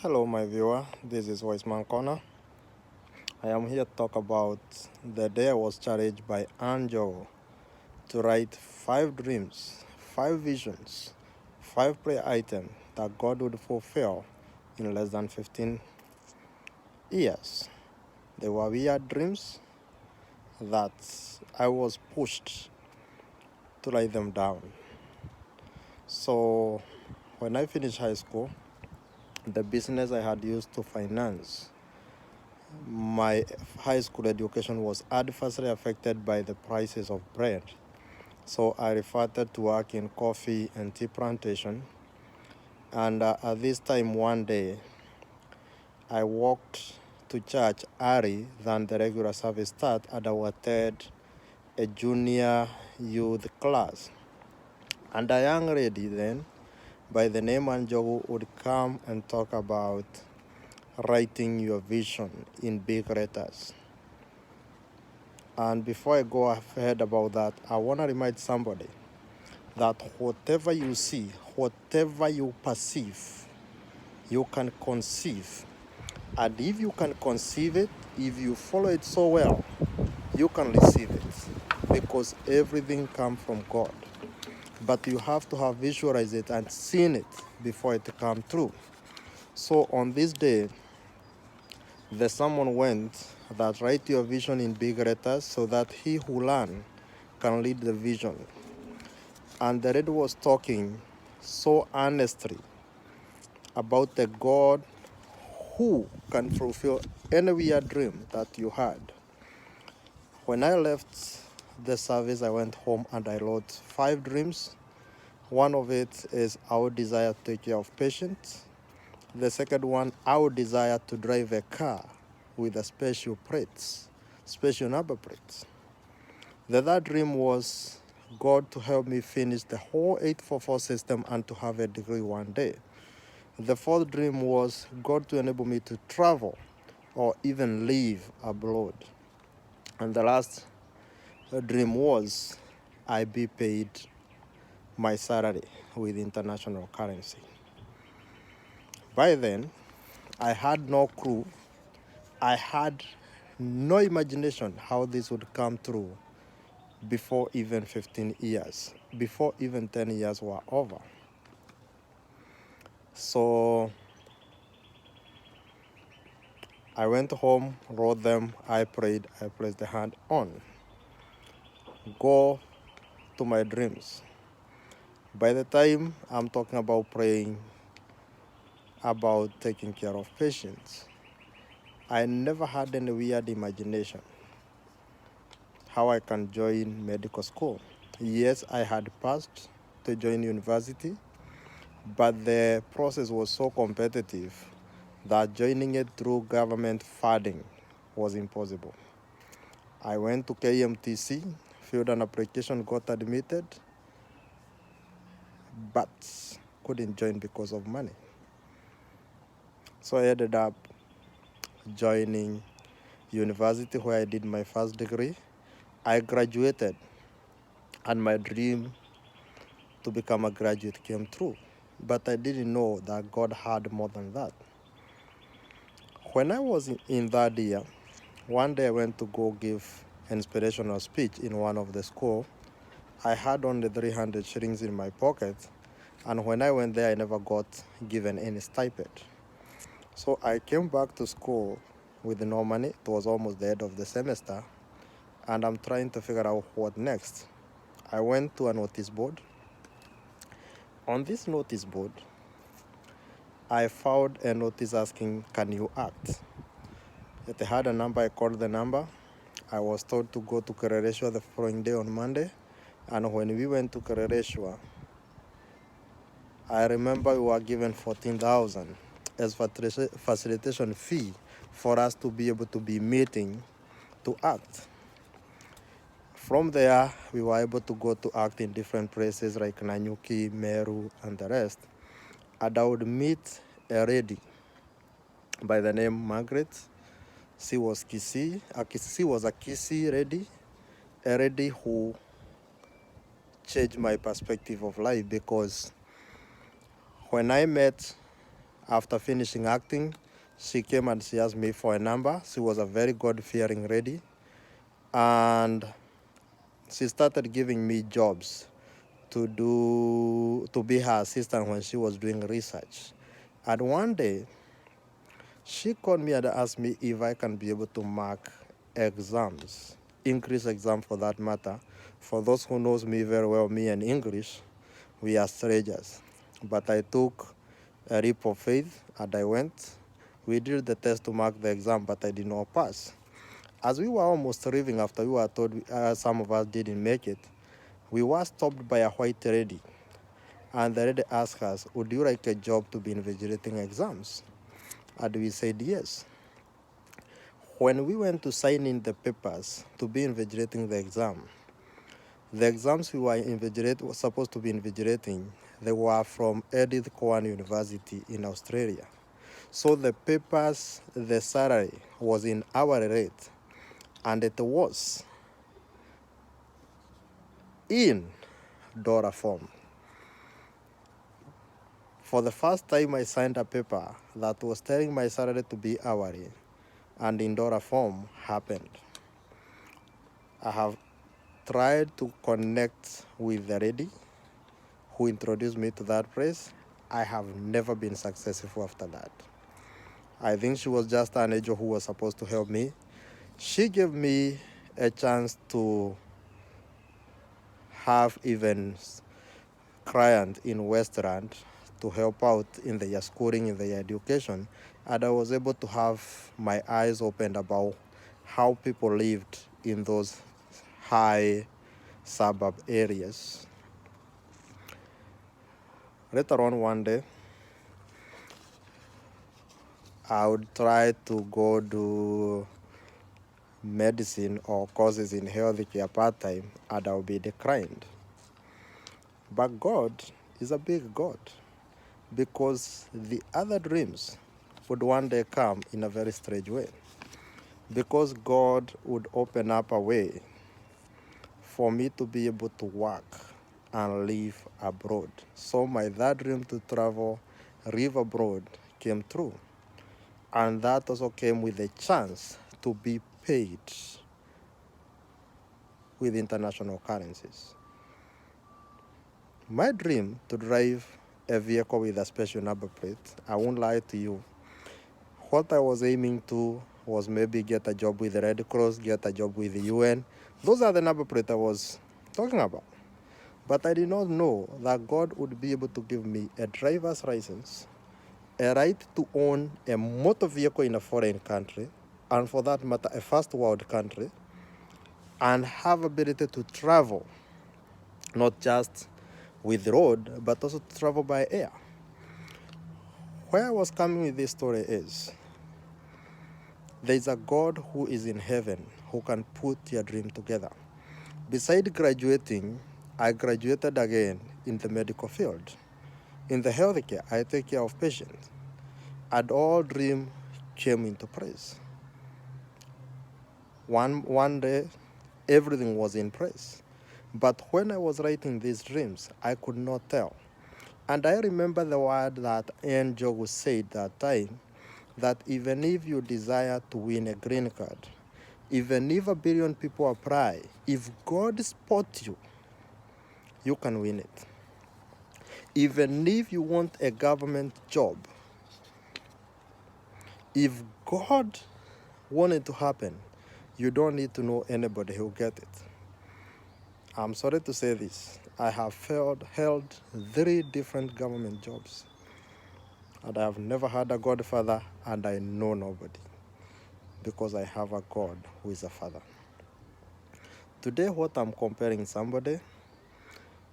Hello, my viewer. This is Voiceman Corner. I am here to talk about the day I was challenged by Ann Njogu to write 5 dreams, 5 visions, 5 prayer items that God would fulfill in less than 15 years. They were weird dreams that I was pushed to write them down. So, when I finished high school, the business I had used to finance my high school education was adversely affected by the prices of bread. So I reverted to work in coffee and tea plantation. And at this time, one day, I walked to church early than the regular service start, and I attended a junior youth class. And a young lady then, by the name Ann Njogu, would come and talk about writing your vision in big letters. And before I go ahead about that, I want to remind somebody that whatever you see, whatever you perceive, you can conceive. And if you can conceive it, if you follow it so well, you can receive it. Because everything comes from God. But you have to have visualized it and seen it before it come true. So on this day, the sermon went that write your vision in big letters so that he who learn can lead the vision. And the lady was talking so earnestly about the God who can fulfill any weird dream that you had. When I left the service, I went home and I wrote 5 dreams. One of it is I would desire to take care of patients. The second one, I would desire to drive a car with a special plates, special number plates. The third dream was God to help me finish the whole 844 system and to have a degree one day. The fourth dream was God to enable me to travel or even live abroad. And the last dream was I be paid my salary with international currency. By then, I had no clue. I had no imagination how this would come through before even 15 years, before even 10 years were over. So I went home, wrote them, I prayed, I placed the hand on. Go to my dreams. By the time I'm talking about praying, about taking care of patients, I never had any weird imagination how I can join medical school. Yes, I had passed to join university, but the process was so competitive that joining it through government funding was impossible. I went to KMTC, filled an application, got admitted, but couldn't join because of money. So I ended up joining university where I did my first degree. I graduated, and my dream to become a graduate came true. But I didn't know that God had more than that. When I was in that year, one day I went to go give an inspirational speech in one of the school. I had only 300 shillings in my pocket, and when I went there, I never got given any stipend. So I came back to school with no money. It was almost the end of the semester, and I'm trying to figure out what next. I went to a notice board. On this notice board, I found a notice asking, can you act? It had a number, I called the number. I was told to go to Kerereshwa the following day on Monday. And when we went to Kerereshwa, I remember we were given 14,000 as facilitation fee for us to be able to be meeting to act. From there, we were able to go to act in different places like Nanyuki, Meru, and the rest. And I would meet a lady by the name Margaret. She was Kisii. She was a Kisii lady, a lady who changed my perspective of life, because when I met After finishing acting, she came and she asked me for a number. She was a very God-fearing lady. And she started giving me jobs to be her assistant when she was doing research. And one day, she called me and asked me if I can be able to mark exams, English exam for that matter. For those who knows me very well, me and English, we are strangers. But I took a leap of faith and I went. We did the test to mark the exam, but I did not pass. As we were almost leaving after we were told some of us didn't make it, we were stopped by a white lady. And the lady asked us, would you like a job to be invigilating exams? And we said yes. When we went to sign in the papers to be invigilating the exams we were supposed to be invigilating, they were from Edith Cowan University in Australia. So the papers, the salary was in hourly rate, and it was in dollar form. For the first time, I signed a paper that was telling my salary to be hourly, and in dollar form happened. I have tried to connect with the lady who introduced me to that place. I have never been successful after that. I think she was just an angel who was supposed to help me. She gave me a chance to have even client in Westland to help out in their schooling, in their education, and I was able to have my eyes opened about how people lived in those high suburb areas. Later on one day, I would try to go do medicine or courses in healthcare part-time, and I would be declined. But God is a big God, because the other dreams would one day come in a very strange way. Because God would open up a way for me to be able to work and live abroad. So my third dream to travel, live abroad came true. And that also came with a chance to be paid with international currencies. My dream to drive a vehicle with a special number plate, I won't lie to you, what I was aiming to was maybe get a job with the Red Cross, get a job with the UN. Those are the number plates I was talking about. But I did not know that God would be able to give me a driver's license, a right to own a motor vehicle in a foreign country, and for that matter, a first world country, and have ability to travel, not just with road, but also to travel by air. Where I was coming with this story is, there is a God who is in heaven who can put your dream together. Beside graduating, I graduated again in the medical field. In the healthcare, I take care of patients. And all dream came into place. One day, everything was in place. But when I was writing these dreams, I could not tell. And I remember the word that Ann Njogu said that time, that even if you desire to win a green card, even if 1 billion people apply, if God spots you, you can win it. Even if you want a government job, if God want it to happen, you don't need to know anybody who get it. I'm sorry to say this. I have held 3 different government jobs. And I have never had a godfather, and I know nobody. Because I have a God who is a father. Today, what I'm comparing somebody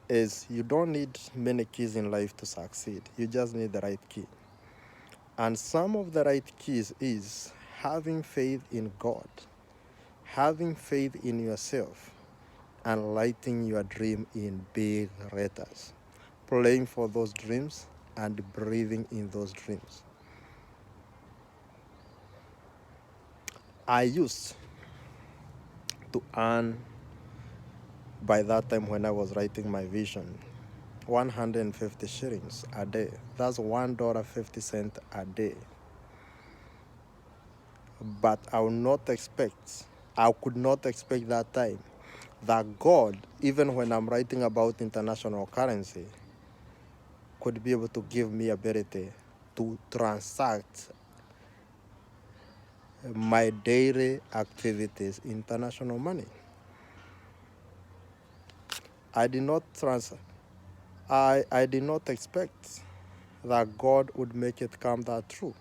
is, you don't need many keys in life to succeed. You just need the right key. And some of the right keys is having faith in God, having faith in yourself, and lighting your dream in big letters, playing for those dreams and breathing in those dreams. I used to earn, by that time when I was writing my vision, 150 shillings a day. That's $1.50 a day. But I could not expect that time that God, even when I'm writing about international currency, could be able to give me ability to transact my daily activities, international money. I did not expect that God would make it come that true.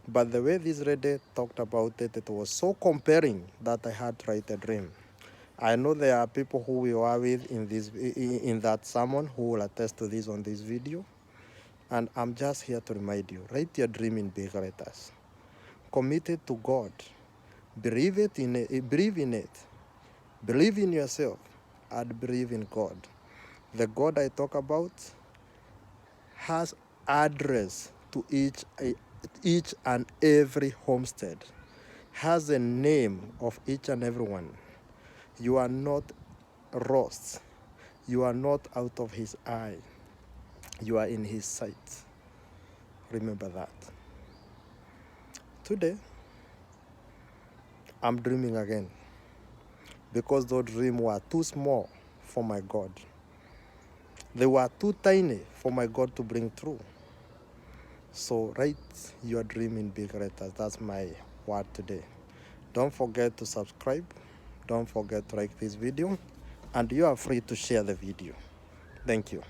But the way this lady talked about it, it was so compelling that I had to write a dream. I know there are people who we were with in that sermon who will attest to this on this video. And I'm just here to remind you, write your dream in big letters. Commit it to God. Believe in it. Believe in yourself and believe in God. The God I talk about has address to each and every homestead, has a name of each and every one. You are not lost. You are not out of his eye. You are in his sight. Remember that. Today, I'm dreaming again because those dreams were too small for my God. They were too tiny for my God to bring through. So write your dream in big letters. That's my word today. Don't forget to subscribe. Don't forget to like this video. And you are free to share the video. Thank you.